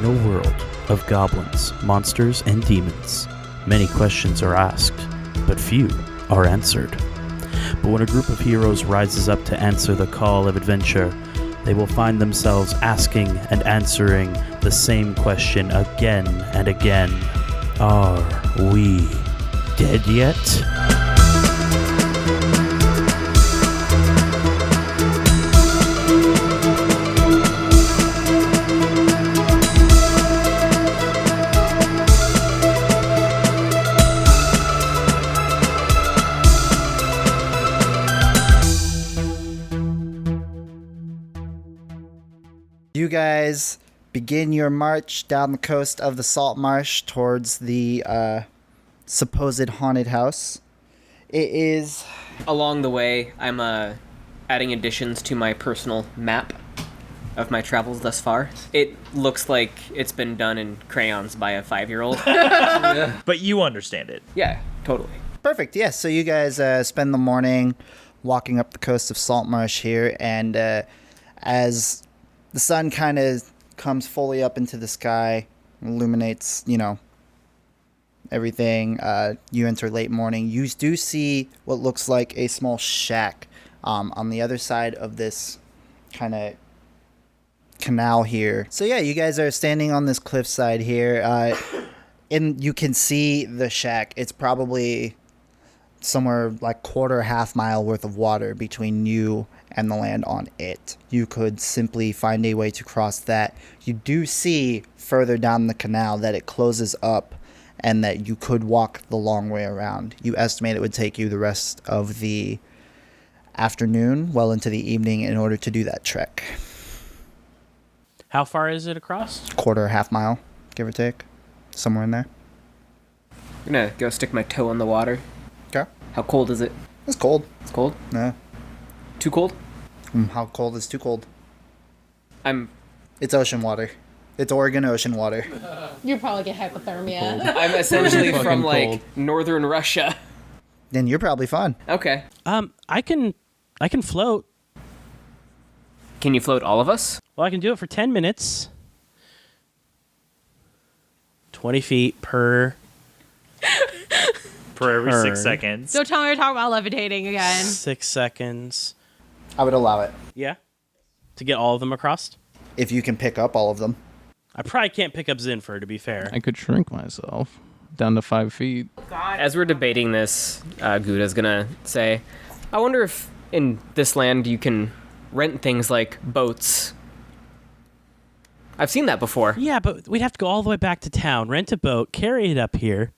In a world of goblins, monsters, and demons, many questions are asked, but few are answered. But when a group of heroes rises up to answer the call of adventure, they will find themselves asking and answering the same question again and again. Are we dead yet? You guys begin your march down the coast of the Saltmarsh towards the supposed haunted house. It is... Along the way, I'm adding additions to my personal map of my travels thus far. It looks like it's been done in crayons by a 5-year-old. But you understand it. Yeah, totally. Perfect, yes. So you guys spend the morning walking up the coast of Saltmarsh here, and as the sun kind of comes fully up into the sky, illuminates, everything. You enter late morning. You do see what looks like a small shack on the other side of this kind of canal here. So yeah, you guys are standing on this cliffside here, and you can see the shack. It's probably somewhere like half mile worth of water between you and the land on it. You could simply find a way to cross that. You do see further down the canal that it closes up and that you could walk the long way around. You estimate it would take you the rest of the afternoon, well into the evening, in order to do that trek. How far is it across? Half mile, give or take. Somewhere in there. I'm gonna go stick my toe in the water. Okay. How cold is it? It's cold. It's cold? Yeah. Too cold? How cold is too cold? It's ocean water. It's Oregon ocean water. You'll probably get hypothermia. I'm essentially from, cold. northern Russia. Then you're probably fine. Okay. I can float. Can you float all of us? Well, I can do it for 10 minutes. 20 feet per every turn. 6 seconds. Don't tell me we're talking about levitating again. 6 seconds. I would allow it. Yeah? To get all of them across? If you can pick up all of them. I probably can't pick up Zinfir, to be fair. I could shrink myself down to 5 feet. As we're debating this, Guda's gonna say, I wonder if in this land you can rent things like boats. I've seen that before. Yeah, but we'd have to go all the way back to town, rent a boat, carry it up here.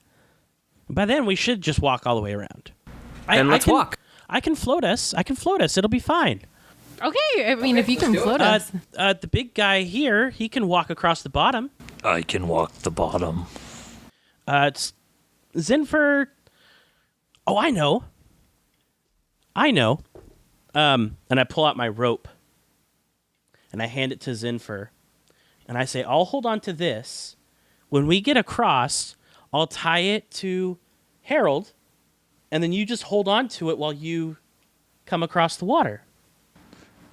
By then, we should just walk all the way around. Then let's walk. I can float us. It'll be fine. Okay, I mean, if you can float us. The big guy here, he can walk across the bottom. I can walk the bottom. It's Zinfir. Oh, I know. And I pull out my rope. And I hand it to Zinfir. And I say, I'll hold on to this. When we get across, I'll tie it to Herald. And then you just hold on to it while you come across the water.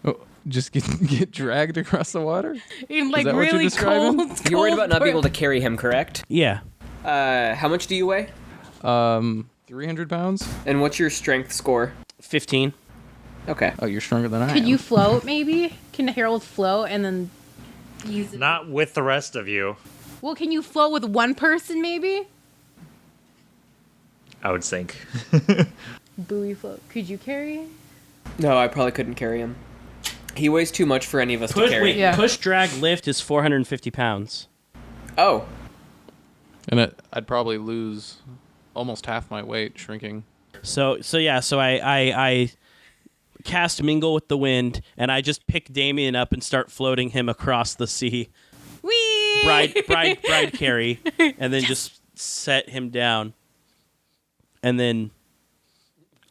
Oh, just get dragged across the water? In Is that what you're really describing? cold. You're worried about not being able to. to carry him, correct? Yeah. How much do you weigh? 300 pounds? And what's your strength score? 15. Okay. Oh, you're stronger than I am. Could you float, maybe? Can Harold float and then use it? Not with the rest of you, Well, can you float with one person, maybe? I would think. Buoy float. Could you carry? No, I probably couldn't carry him. He weighs too much for any of us to carry. Yeah. Push, drag, lift is 450 pounds. Oh. And I'd probably lose almost half my weight shrinking. So I cast Mingle with the Wind, and I just pick Damien up and start floating him across the sea. Whee! Bride carry, and then just set him down. And then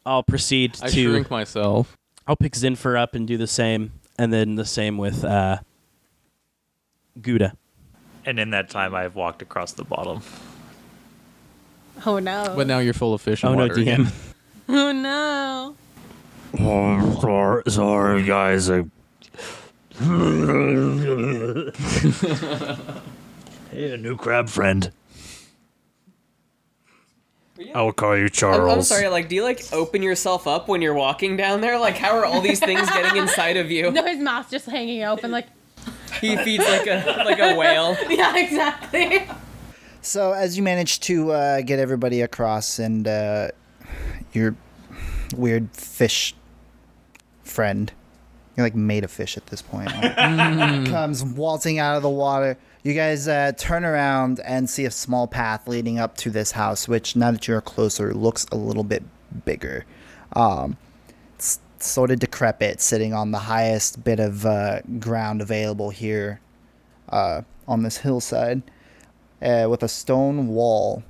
I'll proceed I to... shrink myself. I'll pick Zinfir up and do the same, and then the same with Guda. And in that time, I've walked across the bottom. Oh, no. But now you're full of fish and Oh no, water DM. again. Oh, no. Oh, sorry, guys. Hey, a new crab friend. I will call you Charles. I'm sorry, like, do you, like, open yourself up when you're walking down there? Like, how are all these things getting inside of you? No, his mouth's just hanging open, like. He feeds like a whale. Yeah, exactly. So as you manage to get everybody across, and your weird fish friend, you're like made of fish at this point, comes waltzing out of the water. You guys turn around and see a small path leading up to this house, which now that you're closer looks a little bit bigger. It's sort of decrepit, sitting on the highest bit of ground available here on this hillside, with a stone wall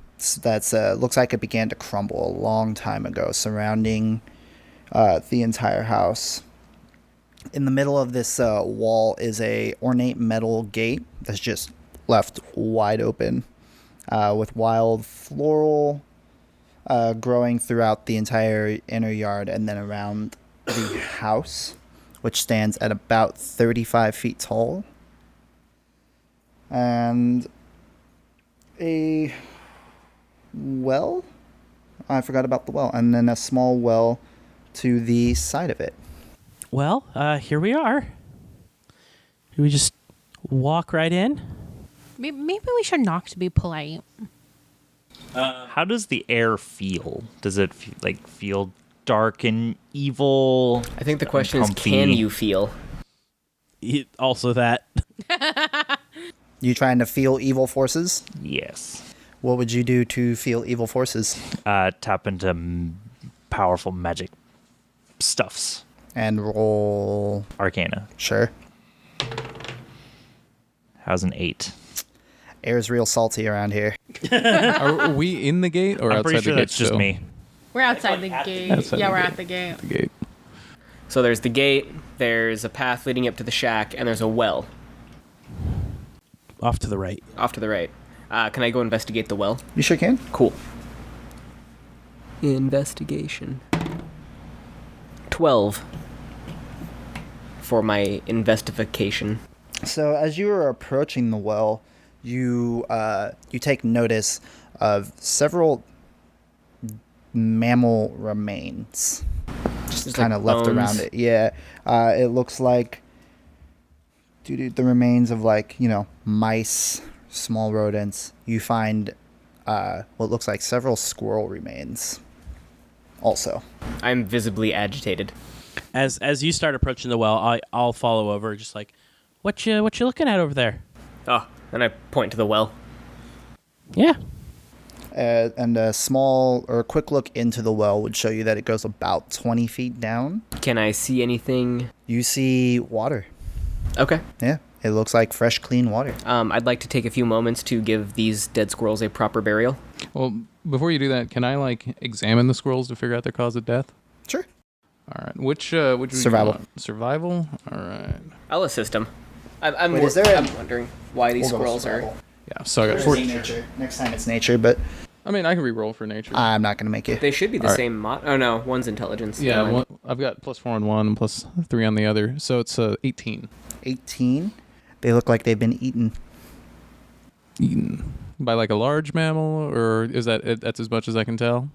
that's looks like it began to crumble a long time ago, surrounding the entire house. In the middle of this wall is a ornate metal gate that's just left wide open, with wild floral growing throughout the entire inner yard and then around the house, which stands at about 35 feet tall. And a well? I forgot about the well. And then a small well to the side of it. Well, here we are. Do we just walk right in? Maybe we should knock to be polite. How does the air feel? Does it feel dark and evil? I think the question is, Comfy. can you feel? Also that. You trying to feel evil forces? Yes. What would you do to feel evil forces? Tap into powerful magic stuffs. And roll... Arcana. Sure. How's an 8? Air's real salty around here. Are we in the gate or I'm outside pretty sure the gate? that's just still? me. We're outside the gate. Outside Yeah, the we're gate. at the gate. The gate. So there's the gate, there's a path leading up to the shack, and there's a well Off to the right. off to the right. Can I go investigate the well? You sure can. Cool. Investigation. 12 for my investification. So as you are approaching the well, you take notice of several mammal remains just kind of left bones. around it. Yeah, it looks like the remains of, like, mice, small rodents. You find what looks like several squirrel remains also. I'm visibly agitated. As you start approaching the well, I'll follow over, just like, what you looking at over there? Oh, and I point to the well. Yeah. And a small or a quick look into the well would show you that it goes about 20 feet down. Can I see anything? You see water. Okay. Yeah, it looks like fresh, clean water. I'd like to take a few moments to give these dead squirrels a proper burial. Well, before you do that, can I examine the squirrels to figure out their cause of death? Sure. All right. Which would you Survival. want? Survival. All right. I'll assist him. I'm Wait, is there a- I'm wondering why these squirrels are... Yeah. So I got Or is 14. it nature? Next time it's nature, but I mean, I can re-roll for nature. I'm not going to make it. They should be the All right. same Oh no, one's intelligence. yeah. Never mind. I've got +4 on one and +3 on the other, so it's 18. 18. They look like they've been eaten. Eaten by a large mammal, or is that's as much as I can tell?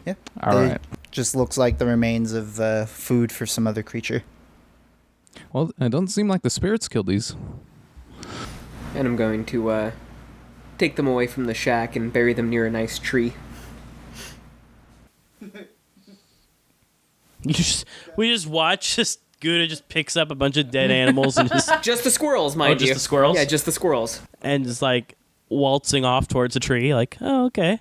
Yeah. All They right. Just looks like the remains of food for some other creature. Well, it doesn't seem like the spirits killed these. And I'm going to take them away from the shack and bury them near a nice tree. We just watch Guda just picks up a bunch of dead animals and Just the squirrels, mind just you. the squirrels? Yeah, just the squirrels. and just like waltzing off towards a tree. Like, oh, okay.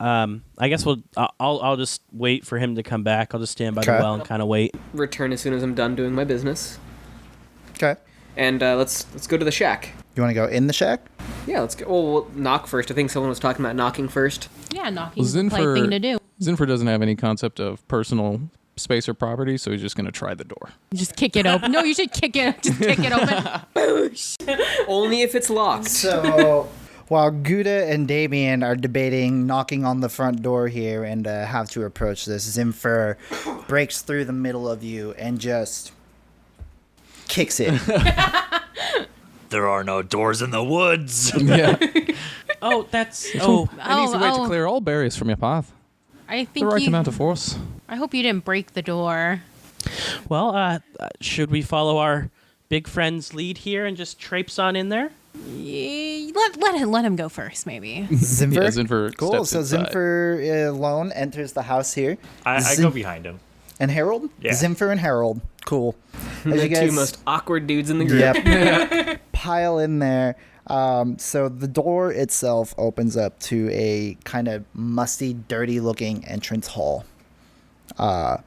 I guess I'll just wait for him to come back. I'll just stand by the Okay. well and kind of wait. Return as soon as I'm done doing my business. Okay. And let's go to the shack. You want to go in the shack? Yeah, let's go. Well, we'll knock first. I think someone was talking about knocking first. Yeah, knocking's the polite thing to do. Zinfir doesn't have any concept of personal space or property, so he's just going to try the door. Just kick it open. No, you should kick it. Just kick it open. Only if it's locked. So while Guda and Damien are debating knocking on the front door here and how to approach this, Zinfir breaks through the middle of you and just kicks it. There are no doors in the woods. Yeah. Oh, that's... An easy way to clear all berries from your path. I The think right amount of force. I hope you didn't break the door. Well, should we follow our big friend's lead here and just traipse on in there? Let him go first, maybe. Zinfir? Yeah, Zinfir Cool. steps So inside. Zinfir alone enters the house here. I go behind him. And Herald? Yeah. Zinfir and Herald. Cool. As The you two guys most awkward dudes in the group. Yep. Pile in there. So the door itself opens up to a kind of musty, dirty-looking entrance hall. To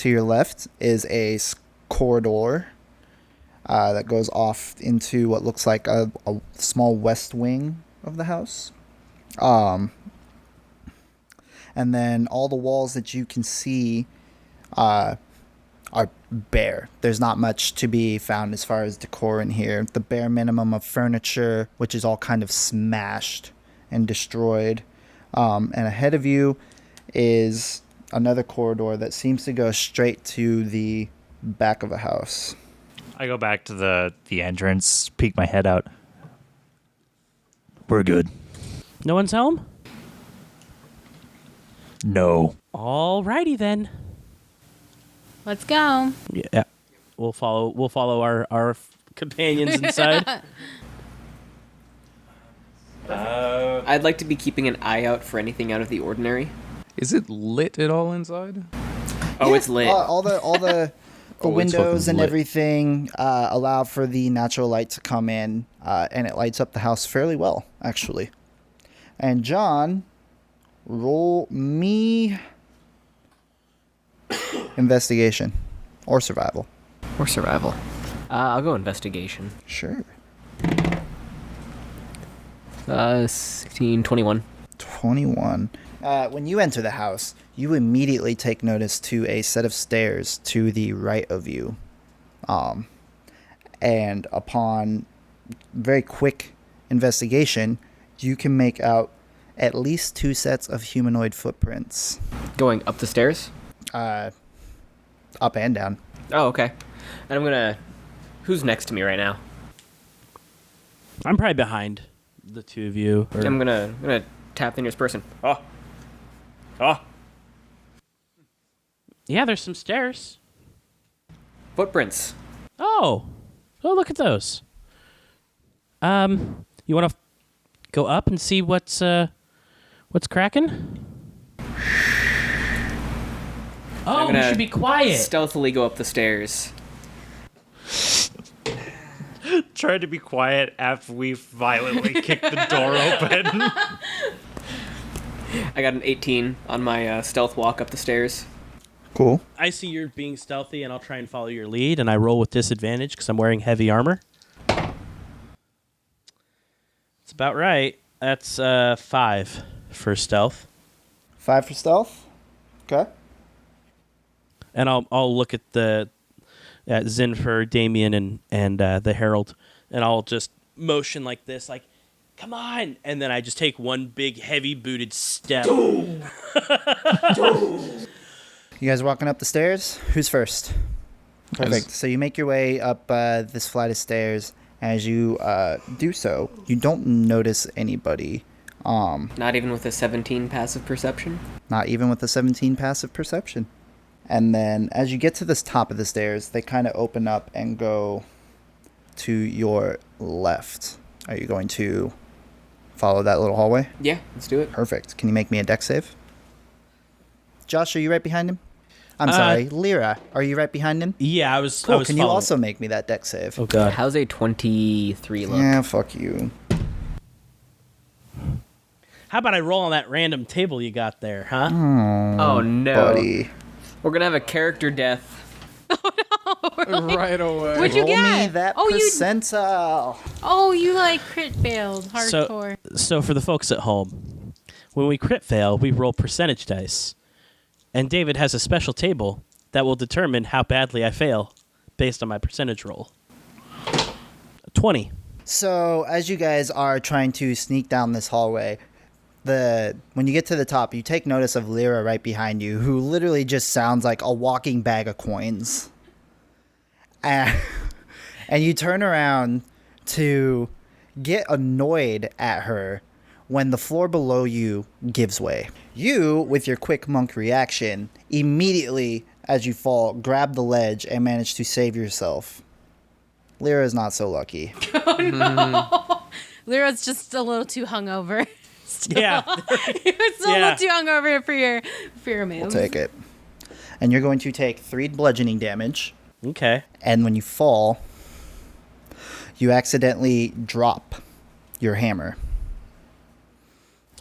your left is a corridor that goes off into what looks like a small west wing of the house. And then all the walls that you can see are bare. There's not much to be found as far as decor in here. The bare minimum of furniture, which is all kind of smashed and destroyed. And ahead of you is another corridor that seems to go straight to the back of a house. I go back to the entrance, peek my head out. We're good. No one's home? No. Alrighty then. Let's go. Yeah. We'll follow our companions inside. I'd like to be keeping an eye out for anything out of the ordinary. Is it lit at all inside? Oh, it's lit. All the Oh, it's windows fucking and lit. everything allow for the natural light to come in, and it lights up the house fairly well, actually. And John, roll me investigation or survival. Or survival. I'll go investigation. Sure. 16, 21. 21. When you enter the house, you immediately take notice to a set of stairs to the right of you. And upon very quick investigation, you can make out at least 2 sets of humanoid footprints. Going up the stairs? Up and down. Oh, okay. And I'm gonna... Who's next to me right now? I'm probably behind the two of you. or- I'm gonna tap the nearest person. Oh. Yeah, there's some stairs. Footprints. Oh, look at those. You want to go up and see what's cracking? Oh, we gonna should be quiet. Stealthily go up the stairs. Tried to be quiet after we violently kicked the door open. I got an 18 on my stealth walk up the stairs. Cool. I see you're being stealthy, and I'll try and follow your lead, and I roll with disadvantage because I'm wearing heavy armor. It's about right. That's 5 for stealth. 5 for stealth. Okay. And I'll look at Zinfir, Damien, and the Herald, and I'll just motion like this, like, come on! And then I just take one big, heavy-booted step. You guys walking up the stairs? Who's first? Perfect. So you make your way up this flight of stairs. As you do so, you don't notice anybody. Not even with a 17 passive perception? Not even with a 17 passive perception. And then as you get to this top of the stairs, they kind of open up and go to your left. Are you going to follow that little hallway? Yeah, let's do it. Perfect. Can you make me a dex save? Josh, are you right behind him? I'm sorry, Lyra, are you right behind him? Yeah, I was. Cool. I was Can you following. also make me that dex save? Oh God. How's a 23 look? Yeah, fuck you. How about I roll on that random table you got there, huh? Oh no. Buddy. We're gonna have a character death. Right away. What'd you Roll get? me that Oh, you- percentile. Oh, you like crit failed hardcore. So for the folks at home, when we crit fail, we roll percentage dice, and David has a special table that will determine how badly I fail based on my percentage roll. 20. So as you guys are trying to sneak down this hallway, when you get to the top, you take notice of Lyra right behind you, who literally just sounds like a walking bag of coins. And you turn around to get annoyed at her when the floor below you gives way. You, with your quick monk reaction, immediately, as you fall, grab the ledge and manage to save yourself. Lyra is not so lucky. Lyra's just a little too hungover. Yeah. It's a little too hungover for your moves. We'll take it. And you're going to take 3 bludgeoning damage. Okay. And when you fall, you accidentally drop your hammer.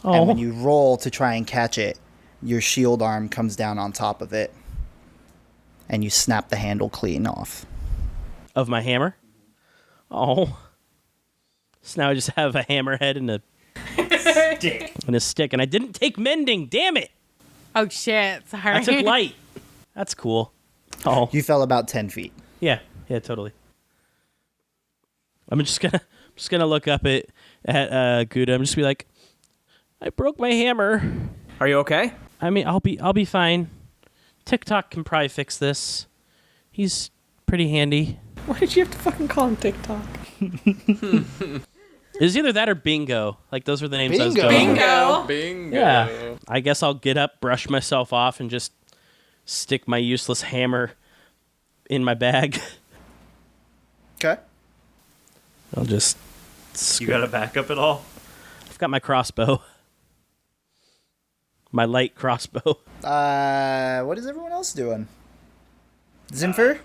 Oh. And when you roll to try and catch it, your shield arm comes down on top of it. And you snap the handle clean off. Of my hammer? Oh. So now I just have a hammerhead and a stick. And I didn't take mending, damn it! Oh shit! Sorry. I took light. That's cool. Oh. You fell about 10 feet. Yeah, totally. I'm just gonna look up at Guda. I'm just be like, I broke my hammer. Are you okay? I mean, I'll be fine. TikTok can probably fix this. He's pretty handy. Why did you have to fucking call him TikTok? It was either that or Bingo. Like, those were the names I was going with. Bingo. Yeah. I guess I'll get up, brush myself off, and just stick my useless hammer in my bag. Okay. I'll just... You got a backup at all? I've got my crossbow. My light crossbow. What is everyone else doing? Zinfir?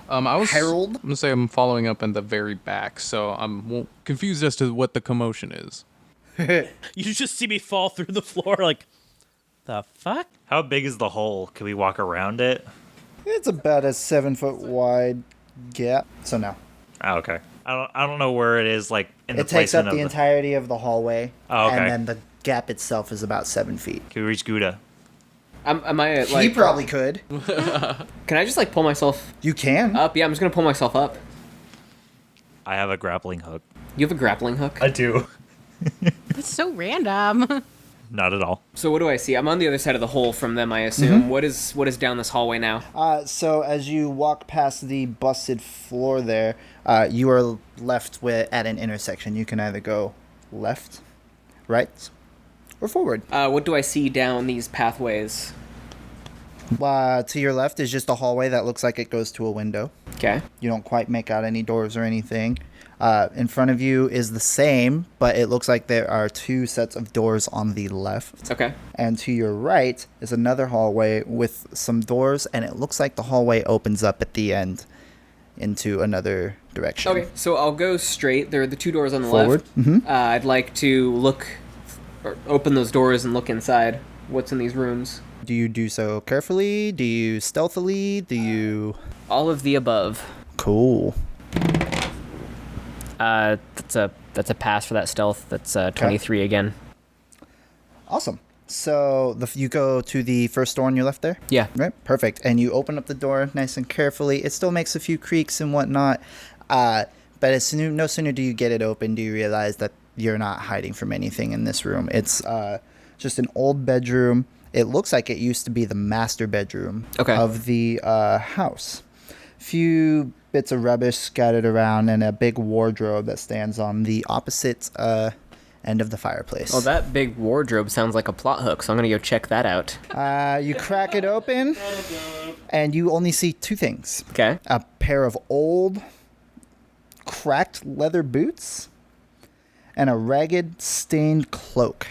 I was Herald? I'm gonna say I'm following up in the very back, so I'm confused as to what the commotion is. You just see me fall through the floor like, the fuck? How big is the hole? Can we walk around it? It's about a 7-foot wide gap. So no. Oh, okay. I don't know where it is, like, in the It takes up placement the of entirety of the hallway. Oh, okay. And then the gap itself is about 7 feet. Can we reach Guda? Am I like? He probably could. Can I just like pull myself You can. up? Yeah, I'm just gonna pull myself up. I have a grappling hook. You have a grappling hook. I do. That's so random. Not at all. So what do I see? I'm on the other side of the hole from them, I assume. What is down this hallway now? So as you walk past the busted floor there, you are left at an intersection. You can either go left, right, or forward. What do I see down these pathways? To your left is just a hallway that looks like it goes to a window. Okay. You don't quite make out any doors or anything. In front of you is the same, but it looks like there are 2 sets of doors on the left. Okay. And to your right is another hallway with some doors, and it looks like the hallway opens up at the end into another direction. Okay, so I'll go straight. There are the 2 doors on the Forward. left. Mm-hmm. I'd like to look, or open those doors and look inside. What's in these rooms? Do you do so carefully? Do you stealthily? Do you... All of the above. Cool. That's a pass for that stealth. That's 23 again. Awesome. So you go to the first door on your left there? Yeah. Right, perfect. And you open up the door nice and carefully. It still makes a few creaks and whatnot. But no sooner do you get it open, do you realize that you're not hiding from anything in this room. It's just an old bedroom. It looks like it used to be the master bedroom of the house. Few bits of rubbish scattered around and a big wardrobe that stands on the opposite end of the fireplace. Well, that big wardrobe sounds like a plot hook, so I'm going to go check that out. You crack it open, and you only see 2 things. Okay. A pair of old, cracked leather boots, and a ragged, stained cloak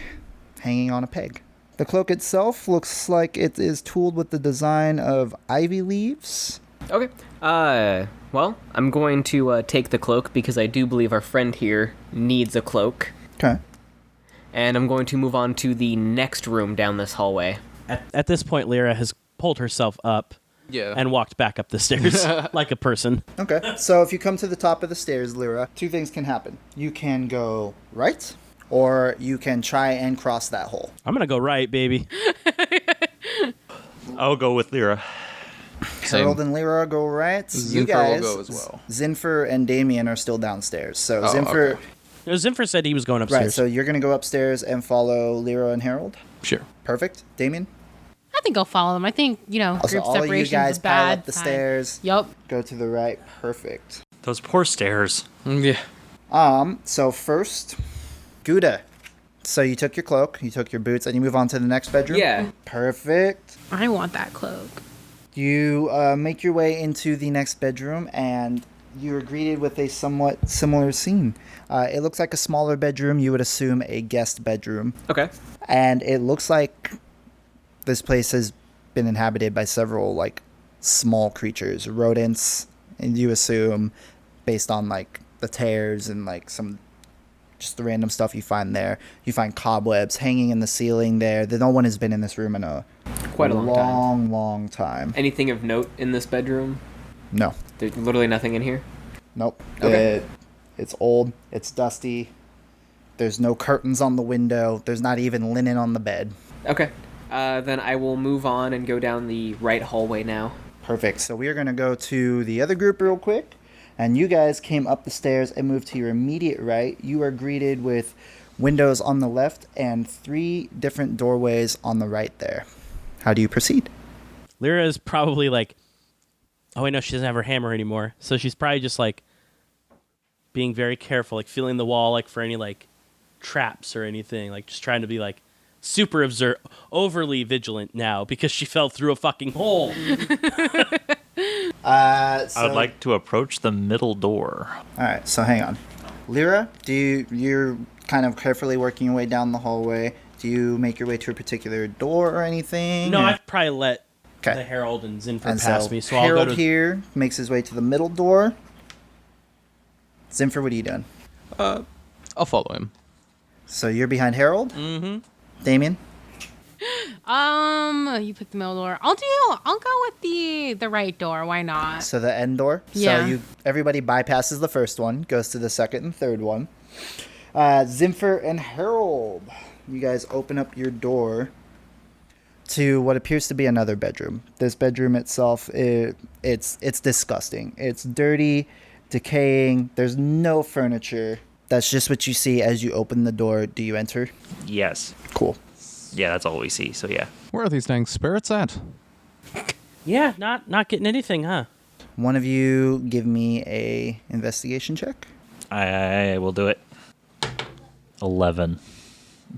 hanging on a peg. The cloak itself looks like it is tooled with the design of ivy leaves. Okay. Well, I'm going to take the cloak because I do believe our friend here needs a cloak. Okay. And I'm going to move on to the next room down this hallway. At this point, Lyra has pulled herself up and walked back up the stairs like a person. Okay. So if you come to the top of the stairs, Lyra, 2 things can happen. You can go right, or you can try and cross that hole. I'm going to go right, baby. I'll go with Lyra. Herald and Lyra go right. Zinfir You guys, will go as well. Zinfir and Damien are still downstairs. So Oh, Zinfir... okay. Zinfir said he was going upstairs. Right, so you're going to go upstairs and follow Lyra and Herald? Sure. Perfect. Damien? I think I'll follow them. I think, Also, group all of you separation guys is pile bad. up the Fine. stairs. Yup. Go to the right. Perfect. Those poor stairs. Yeah. So first, Guda. So you took your cloak, you took your boots, and you move on to the next bedroom? Yeah. Perfect. I want that cloak. You make your way into the next bedroom, and you are greeted with a somewhat similar scene. It looks like a smaller bedroom. You would assume a guest bedroom. Okay. And it looks like this place has been inhabited by several, like, small creatures, rodents, and you assume, based on, like, the tears and, like, some just the random stuff you find there. You find cobwebs hanging in the ceiling there. No one has been in this room in quite a long time. Anything of note in this bedroom? No. There's literally nothing in here? Nope. Okay. It's old. It's dusty. There's no curtains on the window. There's not even linen on the bed. Okay. Then I will move on and go down the right hallway now. Perfect. So we are going to go to the other group real quick. And you guys came up the stairs and moved to your immediate right. You are greeted with windows on the left and 3 different doorways on the right there. How do you proceed? Lyra is probably like, oh, wait, no, she doesn't have her hammer anymore. So she's probably just like being very careful, like feeling the wall, like for any like traps or anything, like just trying to be like super overly vigilant now because she fell through a fucking hole. I would like to approach the middle door. All right, so hang on. Lyra, you're kind of carefully working your way down the hallway. Do you make your way to a particular door or anything? No, or? I've probably let Okay. the Herald and Zinfir And pass so me, so Herald I'll go to... here makes his way to the middle door. Zinfir, what are you doing? I'll follow him. So you're behind Herald? Mm-hmm. Damien? You pick the middle door. I'll go with the right door. Why not? So the end door? Yeah. So everybody bypasses the first one, goes to the second and third one. Zinfir and Herald, you guys open up your door to what appears to be another bedroom. This bedroom itself, it's disgusting. It's dirty, decaying. There's no furniture. That's just what you see as you open the door. Do you enter? Yes. Cool. Yeah, that's all we see, so yeah. Where are these dang spirits at? Yeah, not getting anything, huh? One of you give me a investigation check. I will do it. 11.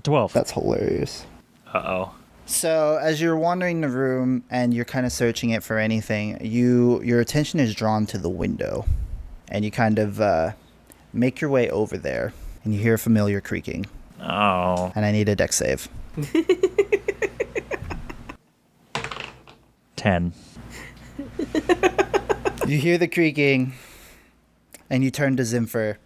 12. That's hilarious. Uh-oh. So as you're wandering the room and you're kind of searching it for anything, your attention is drawn to the window, and you kind of make your way over there, and you hear a familiar creaking. Oh. And I need a dex save. 10. You hear the creaking, and you turn to Zinfir.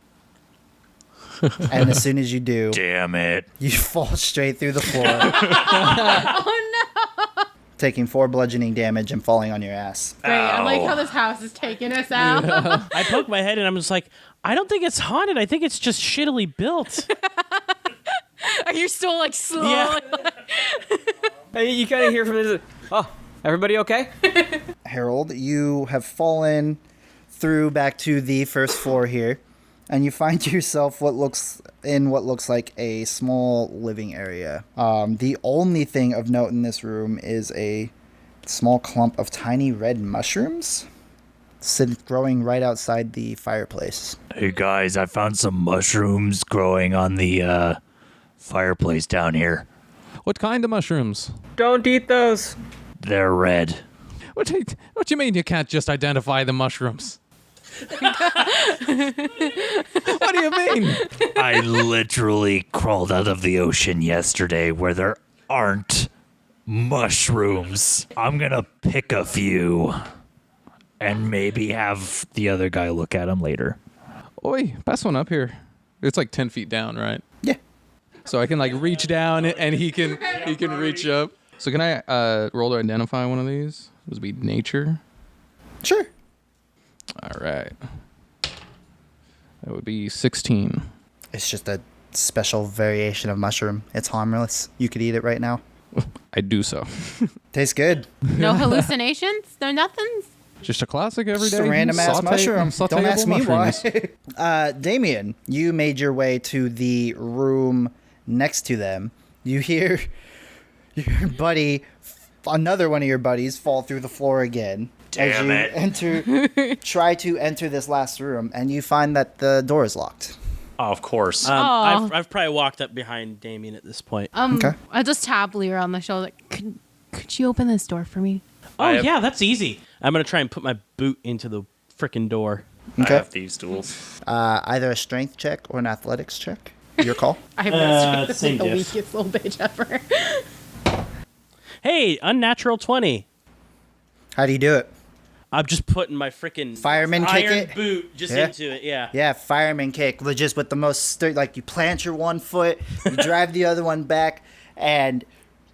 And as soon as you do, Damn it. you fall straight through the floor, Oh no! taking 4 bludgeoning damage and falling on your ass. Great. I like Ow. how this house is taking us out. I poke my head and I'm just like, I don't think it's haunted. I think it's just shittily built. Are you still like slow? Yeah. Hey, you kind of hear from this. Oh, everybody okay? Harold, you have fallen through back to the first floor here, and you find yourself what looks like a small living area. The only thing of note in this room is a small clump of tiny red mushrooms growing right outside the fireplace. Hey guys, I found some mushrooms growing on the fireplace down here. What kind of mushrooms? Don't eat those. They're red. What do you mean you can't just identify the mushrooms? What do you mean? I literally crawled out of the ocean yesterday where there aren't mushrooms. I'm gonna pick a few and maybe have the other guy look at them later. Oi, pass one up here. It's like 10 feet down, right? Yeah. So I can like reach down and he can reach up. So can I roll to identify one of these? This would be nature. Sure. All right. That would be 16. It's just a special variation of mushroom. It's harmless. You could eat it right now. I do so. Tastes good. No hallucinations? No nothings? Just a classic everyday. Just a random ass mushroom. Don't ask me mushrooms. why. Damien, you made your way to the room next to them. You hear your buddy, another one of your buddies, fall through the floor again. Damn as you try to enter this last room, and you find that the door is locked. Oh, of course. I've probably walked up behind Damien at this point. Okay. I just tap Lyra on the shoulder. Could you open this door for me? Oh, yeah, that's easy. I'm going to try and put my boot into the frickin' door. Okay. I have thieves' tools. Either a strength check or an athletics check. Your call. I have no strength. same The diff. weakest little bitch ever. Hey, unnatural 20. How do you do it? I'm just putting my frickin' Fireman kick iron it? boot just Yeah. into it, yeah. Yeah, fireman kick. Just with the most like you plant your one foot, you drive the other one back, and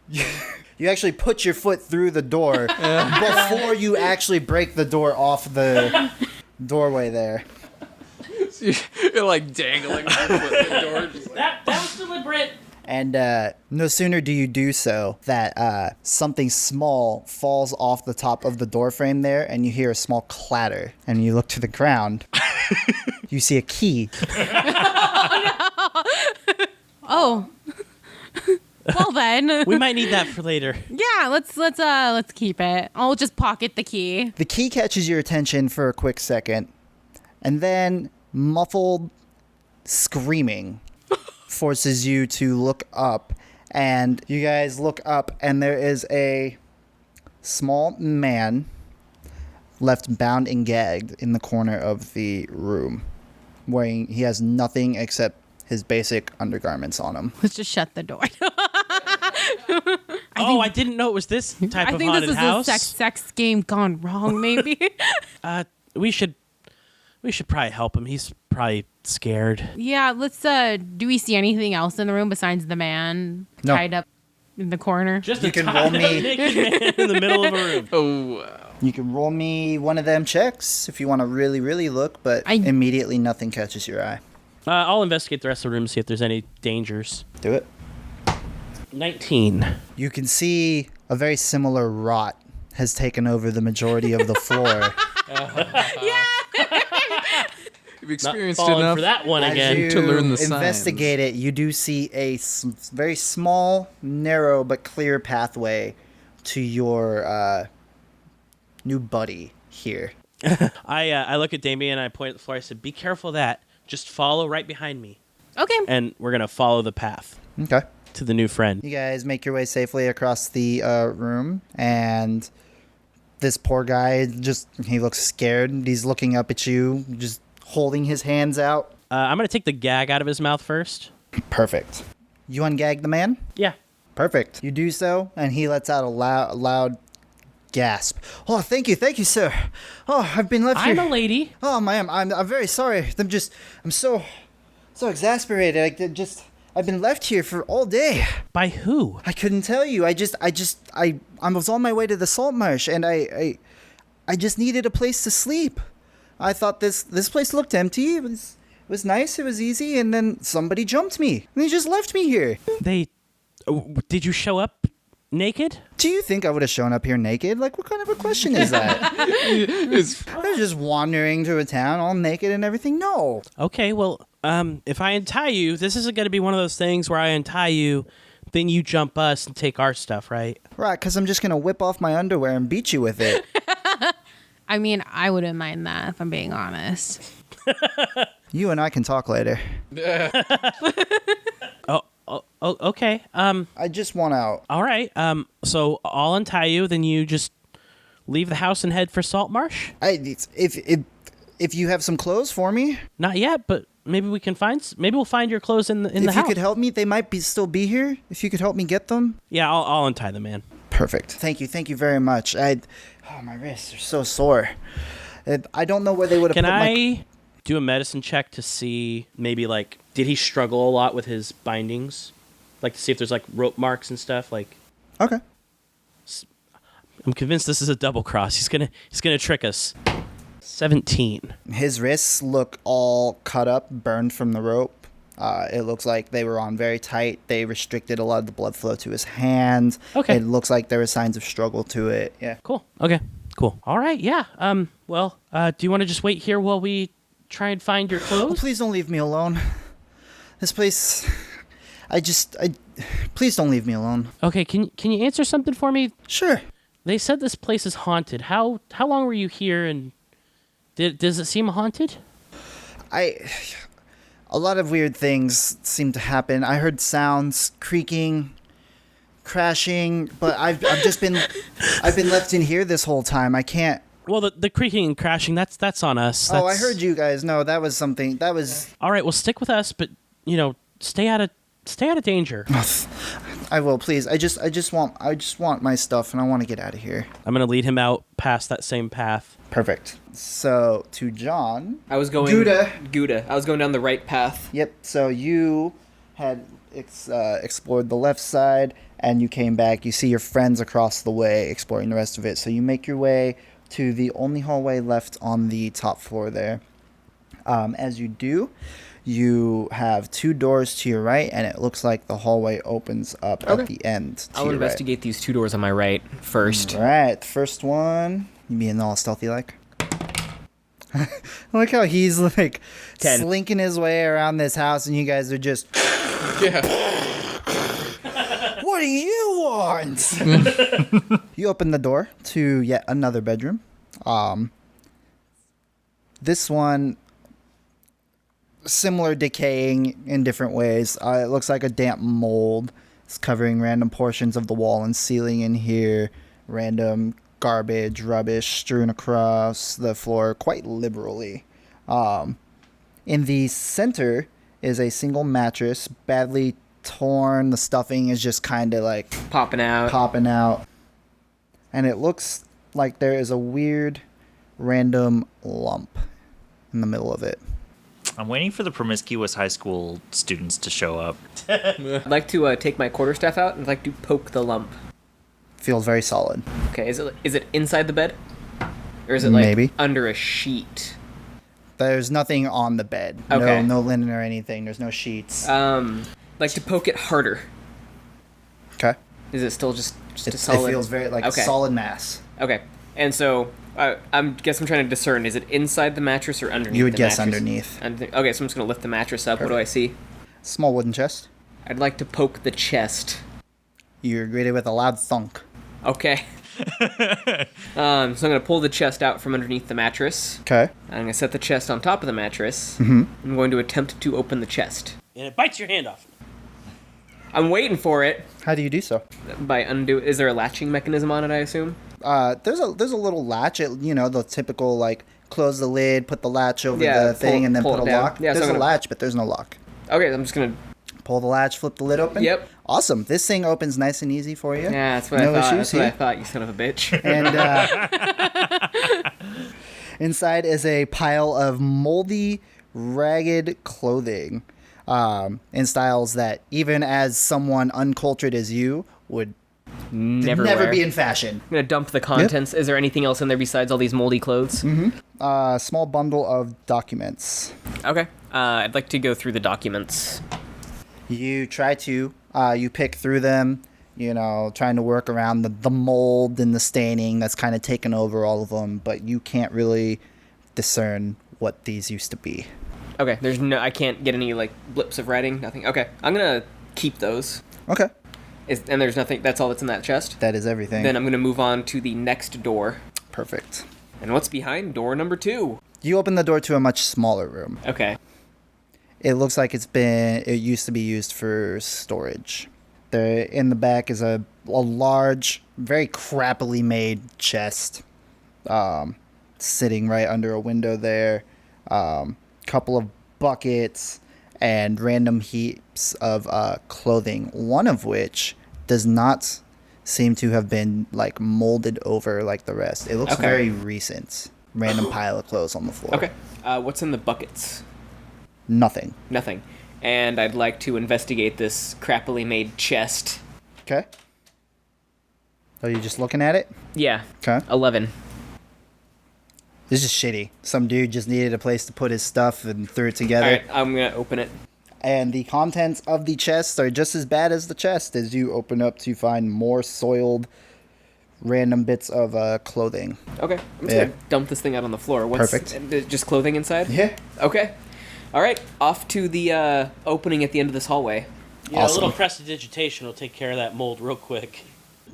you actually put your foot through the door before you actually break the door off the doorway there. You're like dangling your foot in the door. Just That was deliberate. And no sooner do you do so that something small falls off the top of the door frame there, and you hear a small clatter. And you look to the ground. You see a key. Oh. Well then. We might need that for later. Yeah, let's keep it. I'll just pocket the key. The key catches your attention for a quick second, and then muffled screaming forces you to look up. And you guys look up, and there is a small man left bound and gagged in the corner of the room. He has nothing except his basic undergarments on him. Let's just shut the door. I didn't know it was this type I of think haunted this is house. a sex game gone wrong, maybe. We should probably help him. He's probably scared. Yeah, let's do we see anything else in the room besides the man No. tied up in the corner? Just You a can roll me. naked man in the middle of a room. oh, wow. You can roll me one of them checks if you want to really, really look, but immediately nothing catches your eye. I'll investigate the rest of the room, see if there's any dangers. Do it. 19. You can see a very similar rot has taken over the majority of the floor. You've experienced Falling enough. for that one As again. you To learn the investigate it, you do see a very small, narrow, but clear pathway to your new buddy here. I look at Damien and I point at the floor. I said, "Be careful of that. Just follow right behind me." Okay. And we're gonna follow the path Okay. to the new friend. You guys make your way safely across the room, and this poor guy he looks scared. He's looking up at you, just holding his hands out. I'm gonna take the gag out of his mouth first. Perfect. You ungag the man? Yeah. Perfect. You do so, and he lets out a loud gasp. Oh, thank you, sir. Oh, I've been left here. I'm a lady. Oh, ma'am, I'm very sorry. I'm so exasperated. I've been left here for all day. By who? I couldn't tell you. I was on my way to the Saltmarsh, and I just needed a place to sleep. I thought this place looked empty. It was nice. It was easy, and then somebody jumped me, and they just left me here. Did you show up naked? Do you think I would have shown up here naked? Like, what kind of a question is that? I was just wandering through a town all naked and everything. No. Okay, well, if I untie you, this isn't going to be one of those things where I untie you, then you jump us and take our stuff, right? Right, because I'm just going to whip off my underwear and beat you with it. I mean, I wouldn't mind that if I'm being honest. You and I can talk later. Oh, okay. I just want out. All right. So I'll untie you, then you just leave the house and head for Saltmarsh? If you have some clothes for me. Not yet, but maybe we can maybe we'll find your clothes in the house. If you could help me, they might still be here. If you could help me get them. Yeah, I'll untie the man. Perfect. Thank you very much. My wrists are so sore. I don't know where they would have Can put I do a medicine check to see maybe did he struggle a lot with his bindings? Like to see if there's rope marks and stuff Okay. I'm convinced this is a double cross. He's gonna trick us. 17. His wrists look all cut up, burned from the rope. It looks like they were on very tight. They restricted a lot of the blood flow to his hands. Okay. It looks like there were signs of struggle to it. Yeah. Cool. Okay. Cool. All right. Yeah. Well, do you want to just wait here while we try and find your Oh, clothes? please don't leave me alone. This place, please don't leave me alone. Okay. Can you answer something for me? Sure. They said this place is haunted. How long were you here, and does it seem haunted? a lot of weird things seem to happen. I heard sounds, creaking, crashing, but I've been left in here this whole time. I can't. Well, the creaking and crashing, that's on us. Oh, I heard you guys. No, that was something. That was. All right, well, stick with us, but stay out of danger. I will, please. I just want my stuff, and I want to get out of here. I'm gonna lead him out past that same path. Perfect. So to John. I was going Guda. I was going down the right path. Yep. So you had explored the left side, and you came back. You see your friends across the way exploring the rest of it. So you make your way to the only hallway left on the top floor there. As you do, you have 2 doors to your right, and it looks like the hallway opens up at the end. I'll investigate these 2 doors on my right first. All right, the first one. You being all stealthy like? I like how he's like 10. slinking his way around this house, and you guys are just. Yeah. What do you want? You open the door to yet another bedroom. This one, similar decaying in different ways. It looks like a damp mold. It's covering random portions of the wall and ceiling in here. Random garbage, rubbish strewn across the floor quite liberally. In the center is a single mattress, badly torn. The stuffing is just kind of like Popping out. And it looks like there is a weird random lump in the middle of it. I'm waiting for the promiscuous high school students to show up. I'd like to take my quarterstaff out and I'd like to poke the lump. Feels very solid. Okay, is it inside the bed? Or is it like Maybe. under a sheet? There's nothing on the bed. Okay. No linen or anything. There's no sheets. Like to poke it harder. Okay. Is it still just a It solid? feels very like Okay. a solid mass. Okay, and so I'm trying to discern: is it inside the mattress or underneath? You would the guess mattress? underneath. Okay, so I'm just gonna lift the mattress up. What do I see? Small wooden chest. I'd like to poke the chest. You're greeted with a loud thunk. Okay. So I'm gonna pull the chest out from underneath the mattress. Okay. I'm gonna set the chest on top of the mattress. Mm-hmm. I'm going to attempt to open the chest. And it bites your hand off. I'm waiting for it. How do you do so? By undo. Is there a latching mechanism on it? I assume. There's a little latch. The typical like close the lid, put the latch over Yeah, the thing, and then pull put it a down. lock. Yeah, so there's I'm a gonna- latch, but there's no lock. Okay, I'm just gonna. Pull the latch, flip the lid open. Yep. Awesome. This thing opens nice and easy for you. Yeah, that's what No I thought. issues That's what I here. thought. You son of a bitch. And inside is a pile of moldy, ragged clothing, in styles that even as someone uncultured as you would Never never wear. be in fashion. I'm gonna dump the contents. Is there anything else in there besides all these moldy clothes? A small bundle of documents. Okay. I'd like to go through the documents. You try to, you pick through them, trying to work around the mold and the staining that's kind of taken over all of them, but you can't really discern what these used to be. Okay. I can't get any like blips of writing. Nothing. Okay. I'm gonna keep those. Okay. And there's nothing. That's all that's in that chest. That is everything. Then I'm gonna move on to the next door. Perfect. And what's behind door number 2? You open the door to a much smaller room. Okay. It looks like it used to be used for storage. There in the back is a large, very crappily made chest, sitting right under a window there. Couple of buckets and random heaps of clothing, one of which does not seem to have been like molded over like the rest. It looks Okay. very recent. Random pile of clothes on the floor. Okay. What's in the buckets? Nothing. Nothing. And I'd like to investigate this crappily made chest. Okay. Are you just looking at it? Yeah. Okay. 11. This is shitty. Some dude just needed a place to put his stuff and threw it All together. right. I'm gonna open it. And the contents of the chest are just as bad as the chest as you open up to find more soiled random bits of clothing. Okay. I'm just Yeah. gonna dump this thing out on the floor. What's Perfect. Just clothing inside? Yeah. Okay. All right. Off to the opening at the end of this hallway. A Awesome. little prestidigitation will take care of that mold real quick.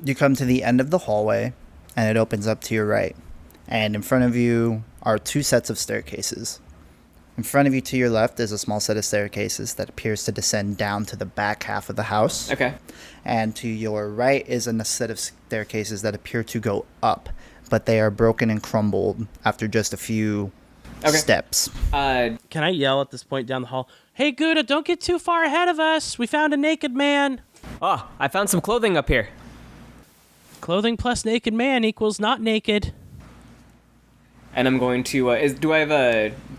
You come to the end of the hallway, and it opens up to your right. And in front of you are 2 sets of staircases. In front of you to your left is a small set of staircases that appears to descend down to the back half of the house. Okay. And to your right is a set of staircases that appear to go up, but they are broken and crumbled after just a few steps. Uh, Can I yell at this point down the hall? Hey, Guda, don't get too far ahead of us. We found a naked man. oh, I found some clothing up here. Clothing plus naked man equals not naked. And I'm going to. Do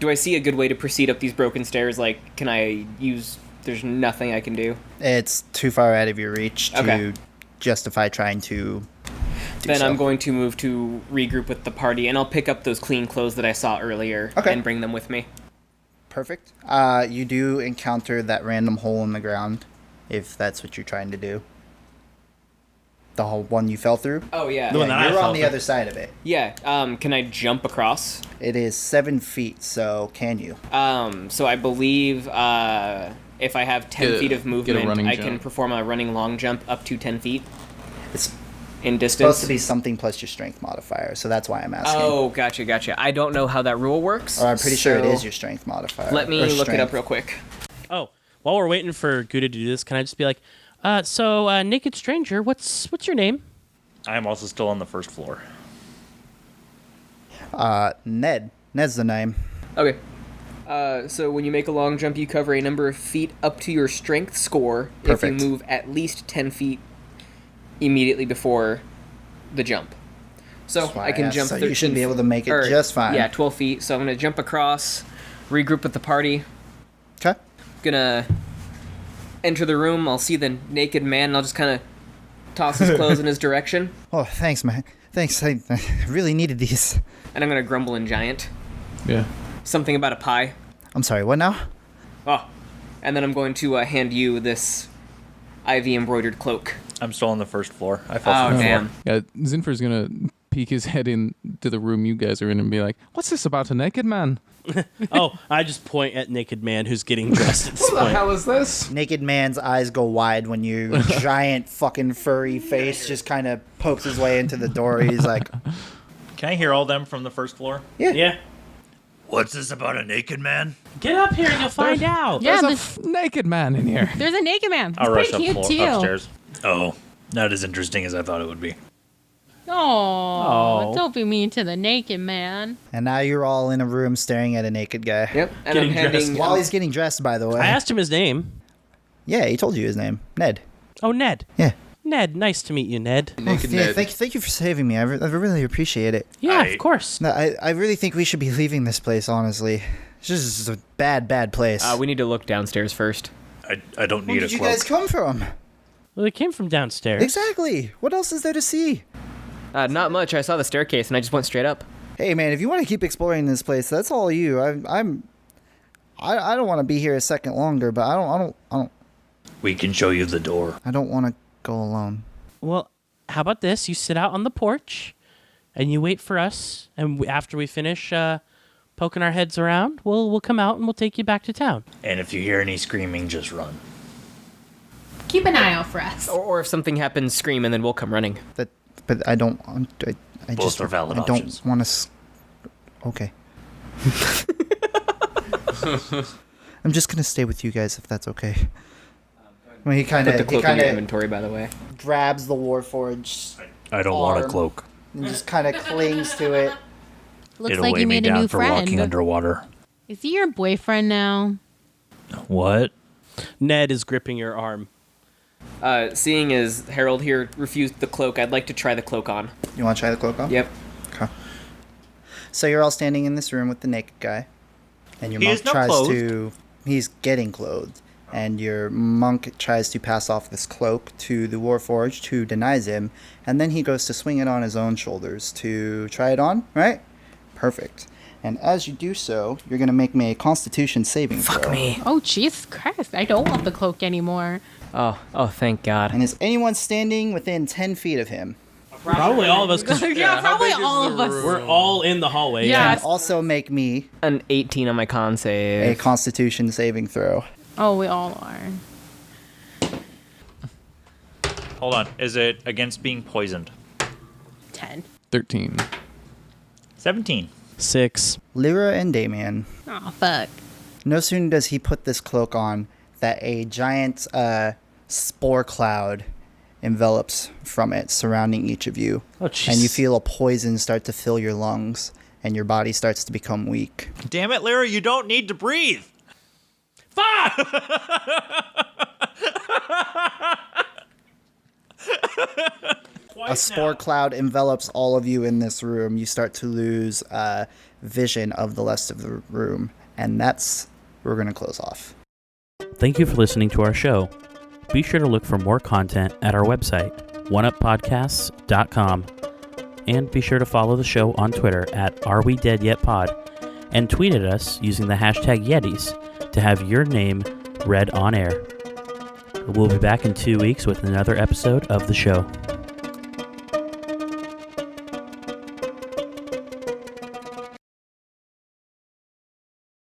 I see a good way to proceed up these broken stairs? Like, can I use? There's nothing I can do. It's too far out of your reach to Okay. justify trying to do Then so. I'm going to move to regroup with the party, and I'll pick up those clean clothes that I saw earlier Okay. and bring them with me. Perfect. You do encounter that random hole in the ground, if that's what you're trying to do. The whole one you fell through? Oh yeah. The one that I You're fell on the through. other side of it. Yeah. Can I jump across? It is 7 feet, so can you? So I believe if I have 10 Get a- feet of get a movement, running I can jump. perform a running long jump up to 10 feet It's in distance. supposed to be something plus your strength modifier, so that's why I'm asking. Oh, gotcha. I don't know how that rule works. Or I'm pretty sure it so is your strength modifier. Let me or look it up strength. real quick. Oh, while we're waiting for Guda to do this, can I just be like, naked stranger, what's your name? I am also still on the first floor. Ned. Ned's the name. Okay. So when you make a long jump, you cover a number of feet up to your strength score Perfect. if you move at least 10 feet immediately before the jump. So That's why I can asked, jump so 13 you should be able to make it or, just fine. Yeah, 12 feet. So I'm going to jump across, regroup with the party, Okay. gonna enter the room. I'll see the naked man, and I'll just kind of toss his clothes in his direction. Oh, thanks, man. Thanks. I really needed these. And I'm going to grumble in giant. Yeah. Something about a pie. I'm sorry, what now? Oh. And then I'm going to hand you this ivy embroidered cloak. I'm still on the first floor. I fell Oh, through the damn. floor. Yeah, Zinfir's gonna peek his head into the room you guys are in and be like, "What's this about a naked man?" Oh, I just point at naked man who's getting dressed at this point. is this? Naked man's eyes go wide when your giant fucking furry face just kind of pokes his way into the door. He's like, Can I hear all them from the first floor? Yeah. What's this about a naked man? Get up here and you'll find out. Yeah, There's a naked man in here. there's a naked man. I'll It's rush pretty up cute too. upstairs. Oh, not as interesting as I thought it would be. Oh, don't be mean to the naked man. and now you're all in a room staring at a naked guy. Yep. And Getting I'm handing. dressed. While he's getting dressed, by the way. I asked him his name. Yeah, he told you his name. Ned. Oh, Ned. Yeah. Ned, nice to meet you, Ned. Naked yeah, Ned. thank you for saving me. I really appreciate it. Yeah, I- of course. No, I really think we should be leaving this place, honestly. It's just a bad place. We need to look downstairs first. I don't Where need a did you cloak. guys come from? Well, it came from downstairs. Exactly. What else is there to see? Not much. I saw the staircase and I just went straight up. Hey, man, if you want to keep exploring this place, that's all you. I don't want to be here a second longer, but I We can show you the door. don't want to go alone. Well, how about this? You sit out on the porch, and you wait for us. And after we finish poking our heads around, we'll come out and we'll take you back to town. And if you hear any screaming, just run. Keep an eye out for us. Or if something happens, scream and then we'll come running. But I don't want. I Both just. are valid I options. don't want to. Okay. I'm just gonna stay with you guys if that's okay. Well, he kind Put the of cloak in your inventory, by the way. grabs the Warforged I don't want a Arm. cloak. and just kind of clings to it. Looks It'll like weigh you me made a down new for walking friend. underwater. Is he your boyfriend now? What? Ned is gripping your arm. Seeing as Herald here refused the cloak, I'd like to try the cloak on. You want to try the cloak on? Yep. Okay. So you're all standing in this room with the naked guy, and your He monk is not tries clothed. to. He's getting clothed, and your monk tries to pass off this cloak to the Warforged, who denies him, and then he goes to swing it on his own shoulders to try it on. Right? Perfect. And as you do so, you're gonna make me a Constitution saving throw. Fuck me. Oh, Jesus Christ. I don't want the cloak anymore. Oh, thank God. And is anyone standing within 10 feet of him? Probably all of us, because Yeah, probably all of us. we're all in the hallway. Yeah. And also make me An 18 on my con a save. Constitution saving throw. Oh, we all are. Hold on. Is it against being poisoned? 10. 13. 17. 6. Lyra and Damien. Oh, fuck. No sooner does he put this cloak on that a giant spore cloud envelops from it, surrounding each of you. Oh, jeez. And you feel a poison start to fill your lungs, and your body starts to become weak. Damn it, Lyra, you don't need to breathe. A spore cloud envelops all of you in this room. You start to lose vision of the rest of the room, and that's where we're going to close off. Thank you for listening to our show. Be sure to look for more content at our website, oneuppodcasts.com, and be sure to follow the show on Twitter at AreWeDeadYetPod, and tweet at us using the hashtag Yetis to have your name read on air. We'll be back in 2 weeks with another episode of the show.